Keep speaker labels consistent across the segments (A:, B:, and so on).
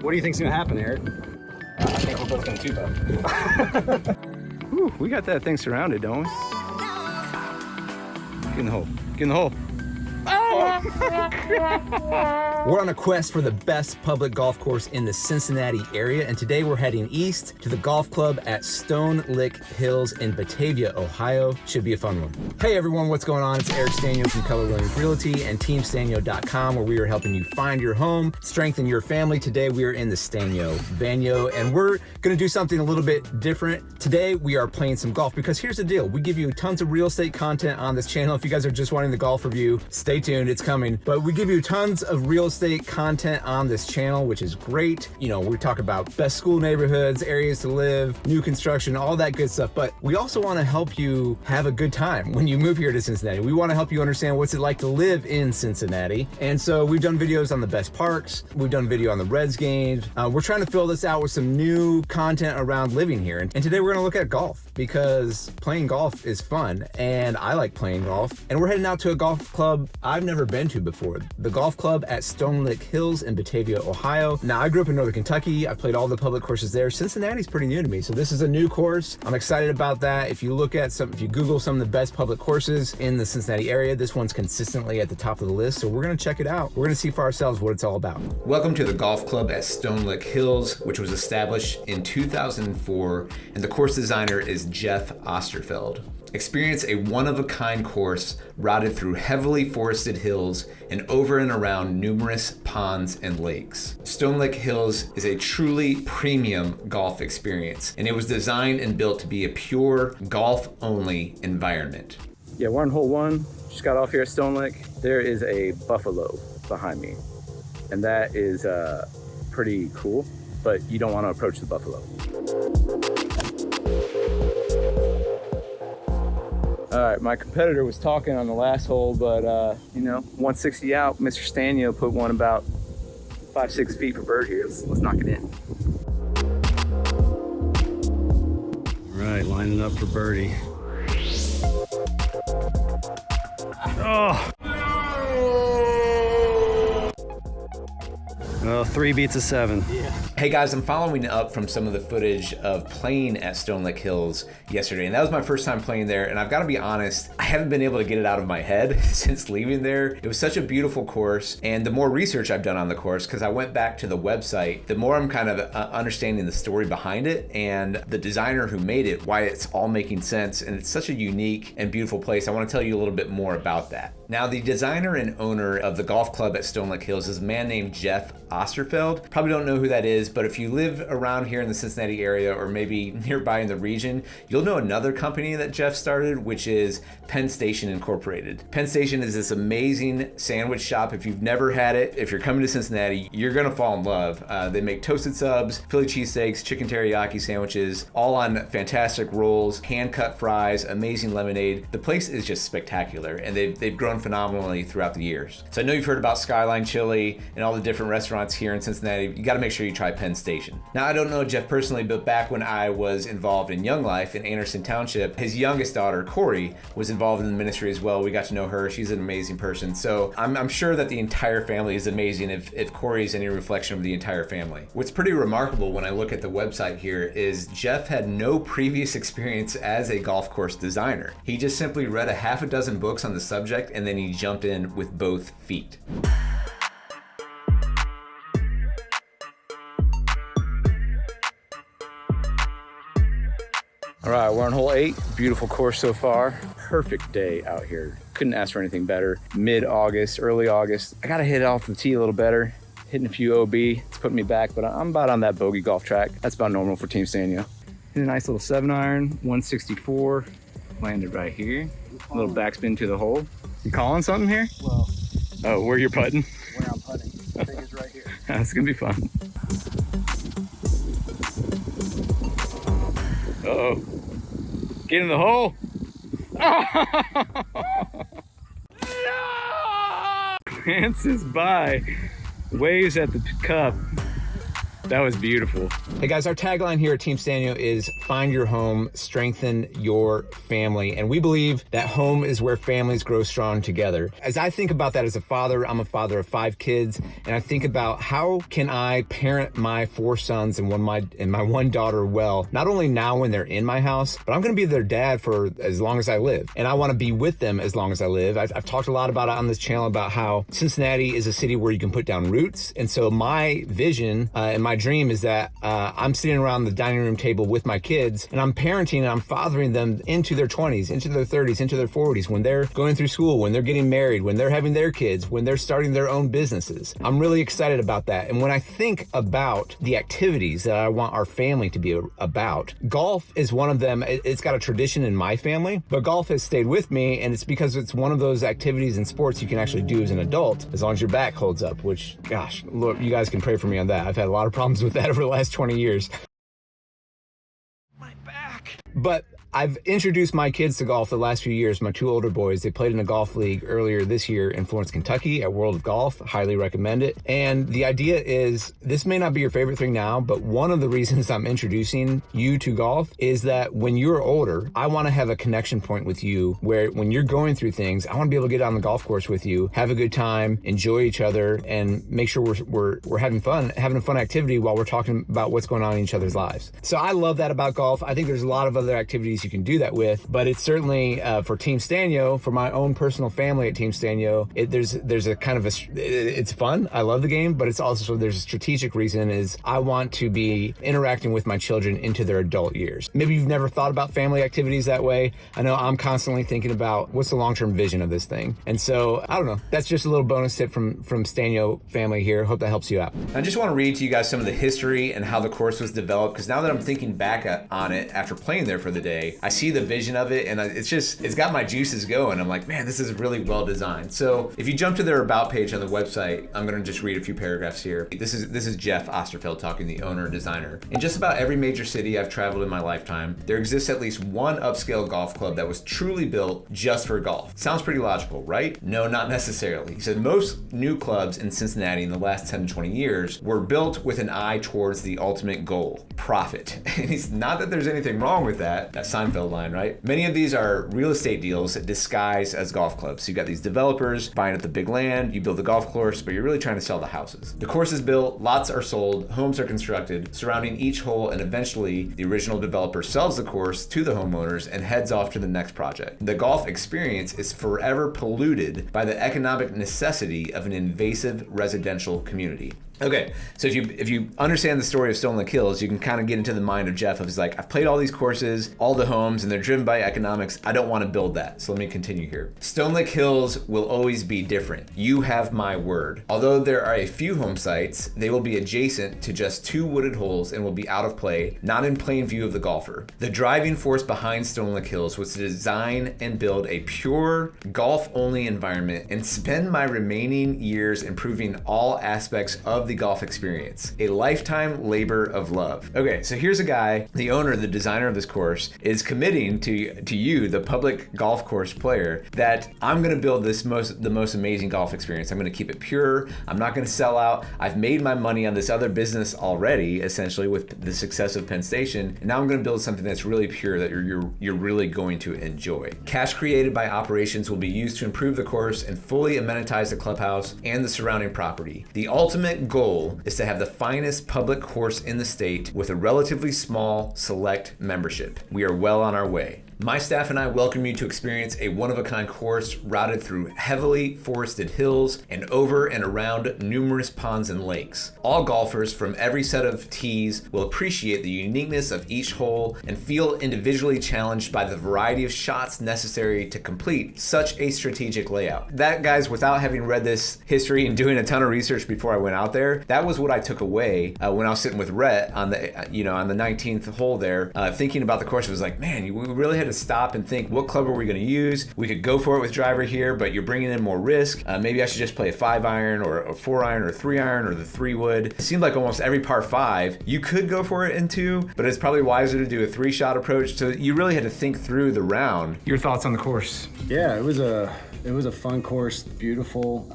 A: What do you think's gonna happen, Eric?
B: I think we're both gonna two boat.
A: Whew, we got that thing surrounded, don't we? Get in the hole. Get in the hole.
B: We're on a quest for the best public golf course in the Cincinnati area, and today we're heading east to the golf club at Stonelick Hills in Batavia, Ohio. Should be a fun one. Hey everyone, what's going on? It's Eric Sztanyo from Keller Williams Realty and TeamStanyo.com, where we are helping you find your home, strengthen your family. Today we are in the Sztanyo venue, and we're gonna do something a little bit different. Today we are playing some golf, because here's the deal. We give you tons of real estate content on this channel. If you guys are just wanting the golf review, stay tuned, it's coming. But we give you tons of real estate content on this channel, which is great. You know, we talk about best school neighborhoods, areas to live, new construction, all that good stuff. But we also want to help you have a good time when you move here to Cincinnati. We want to help you understand what's it like to live in Cincinnati. And so we've done videos on the best parks. We've done video on the Reds games. We're trying to fill this out with some new content around living here. And today we're going to look at golf, because playing golf is fun and I like playing golf. And we're heading out to a golf club I've never been to before, the golf club at Stonelick Hills in Batavia, Ohio. Now, I grew up in Northern Kentucky. I played all the public courses there. Cincinnati's pretty new to me, so this is a new course. I'm excited about that. If you Google some of the best public courses in the Cincinnati area, this one's consistently at the top of the list, so we're gonna check it out. We're gonna see for ourselves what it's all about. Welcome to the golf club at Stonelick Hills, which was established in 2004, and the course designer is Jeff Osterfeld. Experience a one-of-a-kind course routed through heavily forested hills and over and around numerous ponds and lakes. Stonelick Hills is a truly premium golf experience, and it was designed and built to be a pure golf-only environment.
A: Yeah, we're on hole one. Just got off here at Stonelick. There is a buffalo behind me, and that is pretty cool, but you don't want to approach the buffalo. All right, my competitor was talking on the last hole, but you know, 160 out, Mr. Sztanyo put one about 5-6 feet for bird here. Let's knock it in. All right, lining up for birdie. Oh! Well, 3 beats a 7. Yeah.
B: Hey guys, I'm following up from some of the footage of playing at Stonelick Hills yesterday, and that was my first time playing there, and I've got to be honest, I haven't been able to get it out of my head since leaving there. It was such a beautiful course, and the more research I've done on the course, because I went back to the website, the more I'm kind of understanding the story behind it and the designer who made it, why it's all making sense, and it's such a unique and beautiful place. I want to tell you a little bit more about that. Now, the designer and owner of the golf club at Stonelick Hills is a man named Jeff Osterfeld. Probably don't know who that is, but if you live around here in the Cincinnati area or maybe nearby in the region, you'll know another company that Jeff started, which is Penn Station Incorporated. Penn Station is this amazing sandwich shop. If you've never had it, if you're coming to Cincinnati, you're gonna fall in love. They make toasted subs, Philly cheesesteaks, chicken teriyaki sandwiches, all on fantastic rolls, hand-cut fries, amazing lemonade. The place is just spectacular, and they've grown phenomenally throughout the years. So I know you've heard about Skyline Chili and all the different restaurants here in Cincinnati. You gotta make sure you try Penn Station. Now, I don't know Jeff personally, but back when I was involved in Young Life in Anderson Township, his youngest daughter, Corey, was involved in the ministry as well. We got to know her. She's an amazing person. So I'm sure that the entire family is amazing if Corey is any reflection of the entire family. What's pretty remarkable when I look at the website here is Jeff had no previous experience as a golf course designer. He just simply read a half a dozen books on the subject, and then he jumped in with both feet.
A: All right, we're on hole 8. Beautiful course so far. Perfect day out here. Couldn't ask for anything better. Mid-August, early August. I gotta hit it off the tee a little better. Hitting a few OB, it's putting me back, but I'm about on that bogey golf track. That's about normal for Team Sztanyo. Hit a nice little 7-iron, 164. Landed right here. A little backspin to the hole. You calling something here?
C: Well,
A: oh, where you're putting?
C: where I'm putting. I think it's right here.
A: That's gonna be fun. Uh-oh. Get in the hole. No! Glances by. Waves at the cup. That was beautiful.
B: Hey guys, our tagline here at Team Sztanyo is find your home, strengthen your family. And we believe that home is where families grow strong together. As I think about that as a father, I'm a father of 5 kids, and I think about how can I parent my 4 sons and my one daughter well, not only now when they're in my house, but I'm gonna be their dad for as long as I live. And I wanna be with them as long as I live. I've talked a lot about it on this channel about how Cincinnati is a city where you can put down roots. And so my vision and my dream is that I'm sitting around the dining room table with my kids and I'm parenting and I'm fathering them into their 20s, into their 30s, into their 40s, when they're going through school, when they're getting married, when they're having their kids, when they're starting their own businesses. I'm really excited about that. And when I think about the activities that I want our family to be about, golf is one of them. It's got a tradition in my family, but golf has stayed with me, and it's because it's one of those activities and sports you can actually do as an adult, as long as your back holds up, which, gosh, look, you guys can pray for me on that. I've had a lot of problems with that over the last 20 years. My back. But I've introduced my kids to golf the last few years. My 2 older boys, they played in a golf league earlier this year in Florence, Kentucky at World of Golf. Highly recommend it. And the idea is, this may not be your favorite thing now, but one of the reasons I'm introducing you to golf is that when you're older, I want to have a connection point with you where when you're going through things, I want to be able to get on the golf course with you, have a good time, enjoy each other, and make sure we're having a fun activity while we're talking about what's going on in each other's lives. So I love that about golf. I think there's a lot of other activities you can do that with, but it's certainly for Team Sztanyo, for my own personal family at Team Sztanyo, there's a kind of it's fun. I love the game, but it's also, there's a strategic reason is I want to be interacting with my children into their adult years. Maybe you've never thought about family activities that way. I know I'm constantly thinking about what's the long-term vision of this thing. And so, I don't know, that's just a little bonus tip from Sztanyo family here. Hope that helps you out.
A: I just want to read to you guys some of the history and how the course was developed, because now that I'm thinking back on it after playing there for the day, I see the vision of it, and it's got my juices going. I'm like, man, this is really well designed. So if you jump to their about page on the website, I'm gonna just read a few paragraphs here. This is Jeff Osterfeld talking, the owner and designer. In just about every major city I've traveled in my lifetime, there exists at least one upscale golf club that was truly built just for golf. Sounds pretty logical, right? No, not necessarily. He said most new clubs in Cincinnati in the last 10 to 20 years were built with an eye towards the ultimate goal, profit. And it's not that there's anything wrong with that Seinfeld line, right? Many of these are real estate deals disguised as golf clubs. So you got these developers buying up the big land, you build the golf course, but you're really trying to sell the houses. The course is built, lots are sold, homes are constructed surrounding each hole, and eventually the original developer sells the course to the homeowners and heads off to the next project. The golf experience is forever polluted by the economic necessity of an invasive residential community. Okay, so if you understand the story of Stonelick Hills, you can kind of get into the mind of Jeff. He's like, I've played all these courses, all the homes, and they're driven by economics. I don't want to build that. So let me continue here. Stonelick Hills will always be different. You have my word. Although there are a few home sites, they will be adjacent to just 2 wooded holes and will be out of play, not in plain view of the golfer. The driving force behind Stonelick Hills was to design and build a pure golf-only environment and spend my remaining years improving all aspects of the golf experience. A lifetime labor of love. Okay, so here's a guy, the owner, the designer of this course, is committing to you, the public golf course player, that I'm gonna build the most amazing golf experience. I'm gonna keep it pure. I'm not gonna sell out. I've made my money on this other business already, essentially, with the success of Penn Station, and now I'm gonna build something that's really pure that you're really going to enjoy. Cash created by operations will be used to improve the course and fully amenitize the clubhouse and the surrounding property. The ultimate goal is to have the finest public course in the state with a relatively small, select membership. We are well on our way. My staff and I welcome you to experience a one-of-a-kind course routed through heavily forested hills and over and around numerous ponds and lakes. All golfers from every set of tees will appreciate the uniqueness of each hole and feel individually challenged by the variety of shots necessary to complete such a strategic layout. That, guys, without having read this history and doing a ton of research before I went out there, that was what I took away when I was sitting with Rhett on the on the 19th hole there, thinking about the course. It was like, man, we really had to stop and think, what club are we going to use? We could go for it with driver here, but you're bringing in more risk. Maybe I should just play a 5-iron or a 4-iron or a 3-iron or the 3-wood. It seemed like almost every par 5 you could go for it in 2, but it's probably wiser to do a 3-shot approach. So you really had to think through the round. Your thoughts on the course?
C: Yeah, it was a fun course, beautiful,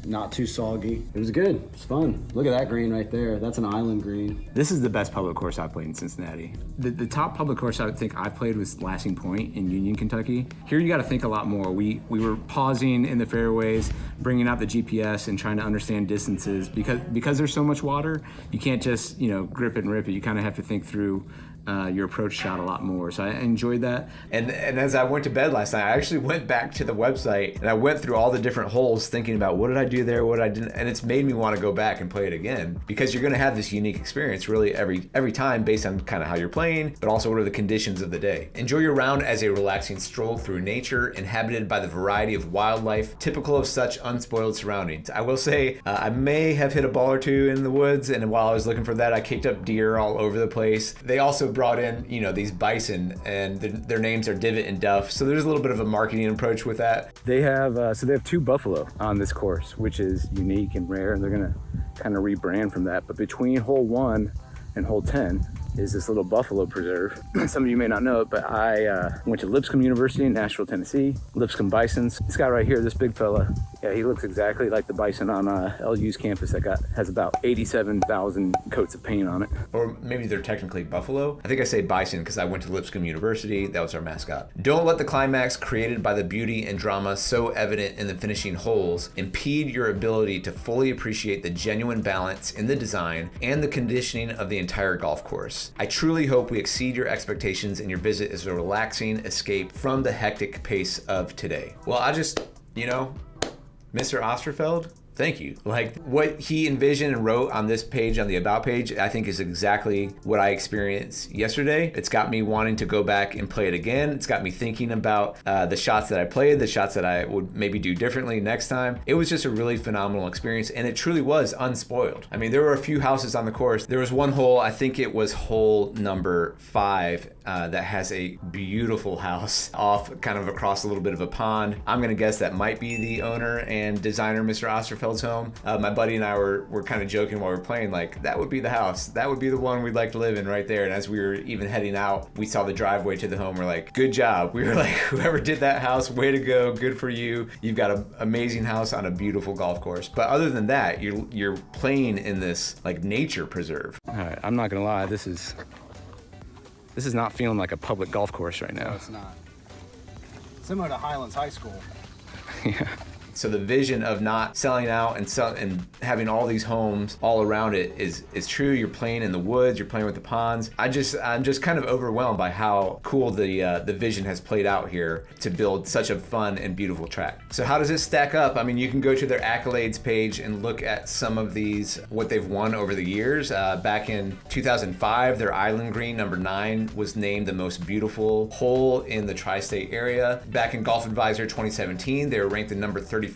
C: not too soggy. It was good. It was fun.
B: green. Look at that green right there. That's an island green.
A: This is the best public course I've played in Cincinnati. The top public course I would think I played was Lansing Point in Union, Kentucky. Here you got to think a lot more. We were pausing in the fairways, bringing out the GPS and trying to understand distances because there's so much water. You can't just grip it and rip it. You kind of have to think through your approach shot a lot more. So I enjoyed that. And as I went to bed last night, I actually went back to the website and I went through all the different holes thinking about what did I do there, what I didn't, and it's made me want to go back and play it again because you're going to have this unique experience really every time based on kind of how you're playing, but also what are the conditions of the day. Enjoy your round as a relaxing stroll through nature inhabited by the variety of wildlife typical of such unspoiled surroundings. I will say I may have hit a ball or two in the woods, and while I was looking for that, I kicked up deer all over the place. They also brought in, these bison, and their names are Divot and Duff. So there's a little bit of a marketing approach with that. They have they have 2 buffalo on this course, which is unique and rare, and they're gonna kind of rebrand from that. But between hole 1 and hole 10 is this little buffalo preserve. Some of you may not know it, but I went to Lipscomb University in Nashville, Tennessee. Lipscomb bisons. This guy right here, this big fella, yeah, he looks exactly like the bison on LU's campus that has about 87,000 coats of paint on it. Or maybe they're technically buffalo. I think I say bison because I went to Lipscomb University. That was our mascot. Don't let the climax created by the beauty and drama so evident in the finishing holes impede your ability to fully appreciate the genuine balance in the design and the conditioning of the entire golf course. I truly hope we exceed your expectations and your visit is a relaxing escape from the hectic pace of today. Well, I just, Mr. Osterfeld, thank you. Like what he envisioned and wrote on this page, on the About page, I think is exactly what I experienced yesterday. It's got me wanting to go back and play it again. It's got me thinking about the shots that I played, the shots that I would maybe do differently next time. It was just a really phenomenal experience, and it truly was unspoiled. I mean, there were a few houses on the course. There was one hole, I think it was hole number 5, that has a beautiful house off kind of across a little bit of a pond. I'm gonna guess that might be the owner and designer, Mr. Osterfeld's home. My buddy and I were kind of joking while we were playing, like, that would be the house. That would be the one we'd like to live in right there. And as we were even heading out, we saw the driveway to the home. We're like, good job. We were like, whoever did that house, way to go. Good for you. You've got an amazing house on a beautiful golf course. But other than that, you're playing in this like nature preserve. All right, I'm not gonna lie, this is not feeling like a public golf course right now.
C: No, it's not. Similar to Highlands High School.
A: Yeah. So the vision of not selling out and having all these homes all around it is true. You're playing in the woods, you're playing with the ponds. I'm just kind of overwhelmed by how cool the vision has played out here to build such a fun and beautiful track. So how does this stack up? I mean, you can go to their accolades page and look at some of these, what they've won over the years. Back in 2005, their Island Green number 9 was named the most beautiful hole in the tri-state area. Back in Golf Advisor 2017, they were ranked the number 34th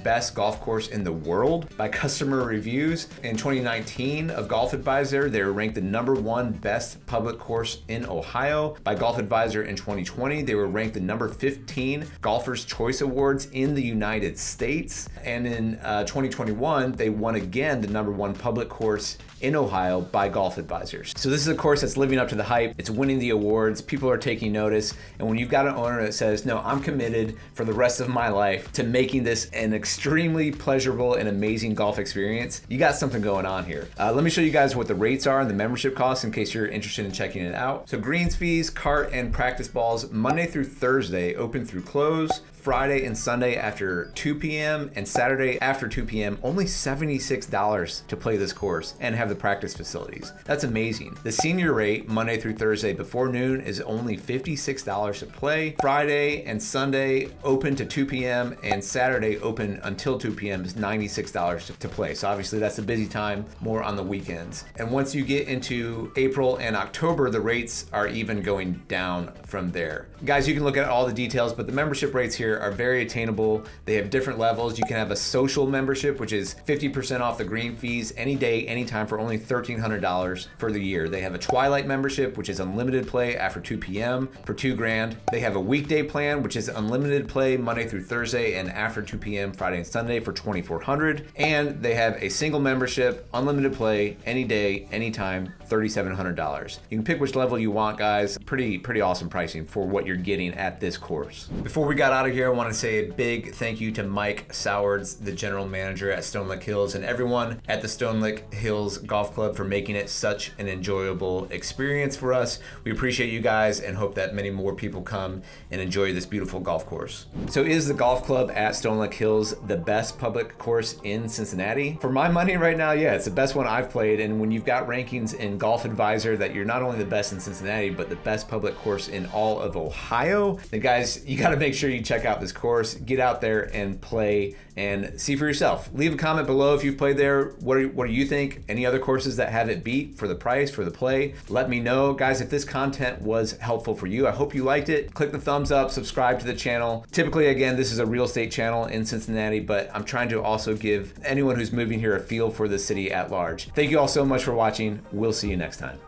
A: best golf course in the world by customer reviews. In 2019 of Golf Advisor, they were ranked the number 1 best public course in Ohio. By Golf Advisor in 2020, they were ranked the number 15 Golfers' Choice Awards in the United States. And in 2021, they won again the number 1 public course in Ohio by Golf Advisors. So this is a course that's living up to the hype. It's winning the awards. People are taking notice. And when you've got an owner that says, no, I'm committed for the rest of my life to making this an extremely pleasurable and amazing golf experience, you got something going on here. Let me show you guys what the rates are and the membership costs in case you're interested in checking it out. So greens fees, cart, and practice balls, Monday through Thursday, open through close. Friday and Sunday after 2 p.m. and Saturday after 2 p.m. Only $76 to play this course and have the practice facilities. That's amazing. The senior rate, Monday through Thursday before noon, is only $56 to play. Friday and Sunday open to 2 p.m. and Saturday open until 2 p.m. is $96 to play. So obviously that's a busy time, more on the weekends. And once you get into April and October, the rates are even going down from there. Guys, you can look at all the details, but the membership rates here are very attainable. They have different levels. You can have a social membership, which is 50% off the green fees any day, anytime for only $1,300 for the year. They have a Twilight membership, which is unlimited play after 2 p.m. for $2,000. They have a weekday plan, which is unlimited play Monday through Thursday and after 2 p.m. Friday and Sunday for $2,400. And they have a single membership, unlimited play any day, anytime, $3,700. You can pick which level you want, guys. Pretty awesome pricing for what you're getting at this course. Before we got out of here,
B: here, I want to say a big thank you to Mike Sowards, the general manager at Stonelick Hills, and everyone at the Stonelick Hills Golf Club for making it such an enjoyable experience for us. We appreciate you guys and hope that many more people come and enjoy this beautiful golf course. So is the golf club at Stonelick Hills the best public course in Cincinnati? For my money right now, yeah, it's the best one I've played. And when you've got rankings in Golf Advisor that you're not only the best in Cincinnati, but the best public course in all of Ohio, then guys, you got to make sure you check out this course, get out there and play and see for yourself. Leave a comment below if you've played there. What do you think? Any other courses that have it beat for the price, for the play? Let me know. Guys, if this content was helpful for you, I hope you liked it. Click the thumbs up, subscribe to the channel. Typically, again, this is a real estate channel in Cincinnati, but I'm trying to also give anyone who's moving here a feel for the city at large. Thank you all so much for watching. We'll see you next time.